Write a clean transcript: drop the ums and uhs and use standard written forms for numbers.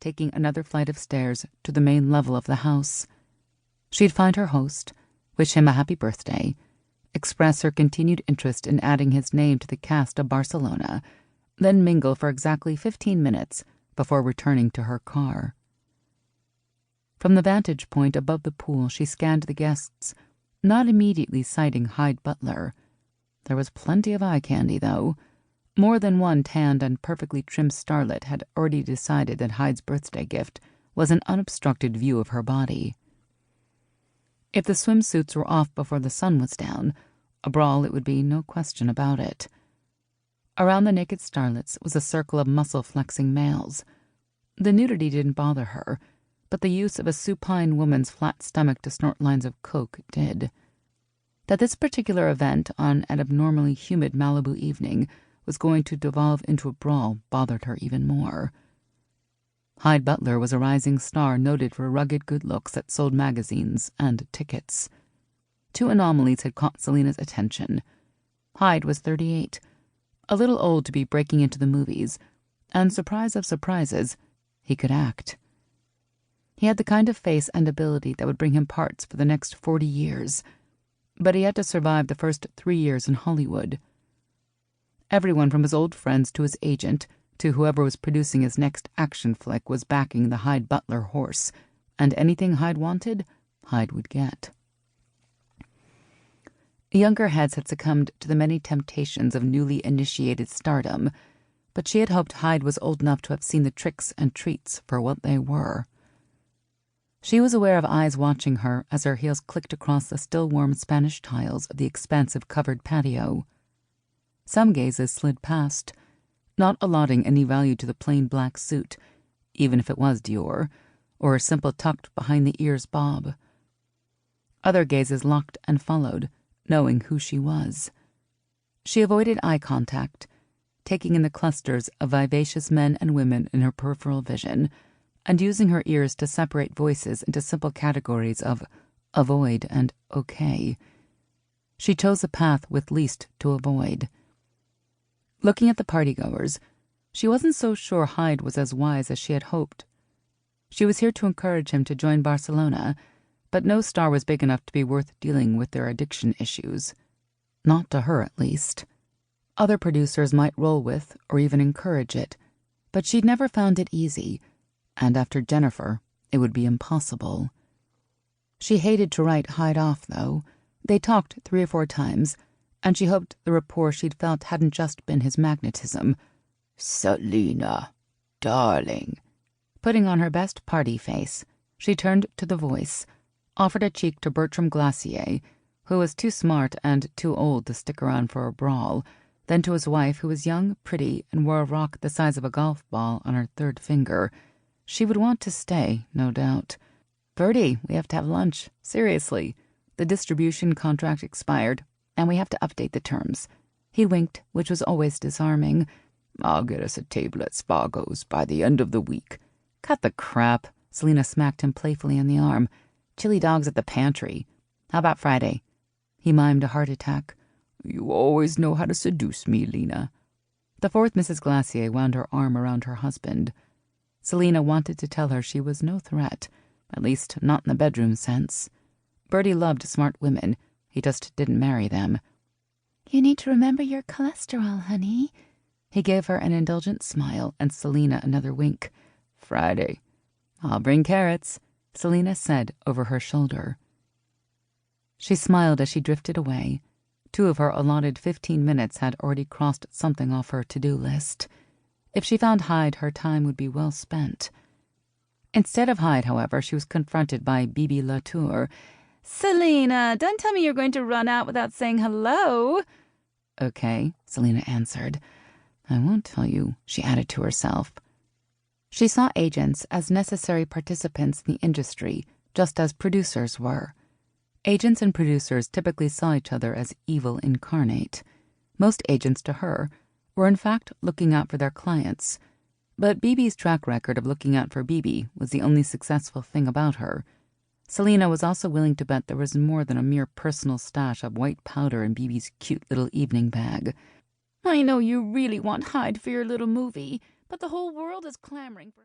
taking another flight of stairs to the main level of the house. She'd find her host, wish him a happy birthday, express her continued interest in adding his name to the cast of Barcelona, then mingle for exactly 15 minutes before returning to her car. From the vantage point above the pool, she scanned the guests, not immediately sighting Hyde Butler. There was plenty of eye candy, though. More than one tanned and perfectly trimmed starlet had already decided that Hyde's birthday gift was an unobstructed view of her body. If the swimsuits were off before the sun was down, a brawl it would be, no question about it. Around the naked starlets was a circle of muscle-flexing males. The nudity didn't bother her, but the use of a supine woman's flat stomach to snort lines of coke did. That this particular event on an abnormally humid Malibu evening was going to devolve into a brawl bothered her even more. Hyde Butler was a rising star noted for rugged good looks that sold magazines and tickets. Two anomalies had caught Selena's attention. Hyde was 38, a little old to be breaking into the movies, and surprise of surprises, he could act. He had the kind of face and ability that would bring him parts for the next 40 years, but he had to survive the first 3 years in Hollywood. Everyone from his old friends to his agent to whoever was producing his next action flick was backing the Hyde Butler horse, and anything Hyde wanted, Hyde would get. Younger heads had succumbed to the many temptations of newly initiated stardom, but she had hoped Hyde was old enough to have seen the tricks and treats for what they were. She was aware of eyes watching her as her heels clicked across the still-warm Spanish tiles of the expansive covered patio. Some gazes slid past, not allotting any value to the plain black suit, even if it was Dior, or a simple tucked behind-the-ears bob. Other gazes locked and followed, knowing who she was. She avoided eye contact, taking in the clusters of vivacious men and women in her peripheral vision, and using her ears to separate voices into simple categories of avoid and okay. She chose a path with least to avoid. Looking at the partygoers, she wasn't so sure Hyde was as wise as she had hoped. She was here to encourage him to join Barcelona, but no star was big enough to be worth dealing with their addiction issues. Not to her, at least. Other producers might roll with or even encourage it, but she'd never found it easy, and after Jennifer, it would be impossible. She hated to write Hyde off, though. They talked 3 or 4 times, and she hoped the rapport she'd felt hadn't just been his magnetism. "Selena, darling." Putting on her best party face, she turned to the voice, offered a cheek to Bertram Glacier, who was too smart and too old to stick around for a brawl, then to his wife, who was young, pretty, and wore a rock the size of a golf ball on her 3rd finger. She would want to stay, no doubt. "Bertie, we have to have lunch. Seriously. The distribution contract expired, and we have to update the terms." He winked, which was always disarming. "I'll get us a table at Spargo's by the end of the week." "Cut the crap." Selena smacked him playfully on the arm. "Chili dogs at the pantry. How about Friday?" He mimed a heart attack. "You always know how to seduce me, Lena." The 4th Mrs. Glacier wound her arm around her husband. Selena wanted to tell her she was no threat, at least not in the bedroom sense. Bertie loved smart women. He just didn't marry them. "You need to remember your cholesterol, honey." He gave her an indulgent smile and Selena another wink. "Friday." "I'll bring carrots," Selena said over her shoulder. She smiled as she drifted away. 2 of her allotted 15 minutes had already crossed something off her to-do list. If she found Hyde, her time would be well spent. Instead of Hyde, however, she was confronted by Bibi Latour. "Selena, don't tell me you're going to run out without saying hello." "Okay," Selena answered. "I won't tell you," she added to herself. She saw agents as necessary participants in the industry, just as producers were. Agents and producers typically saw each other as evil incarnate. Most agents, to her, were in fact looking out for their clients. But Bibi's track record of looking out for Bibi was the only successful thing about her. Selena was also willing to bet there was more than a mere personal stash of white powder in Bibi's cute little evening bag. "I know you really want Hyde for your little movie, but the whole world is clamoring for..."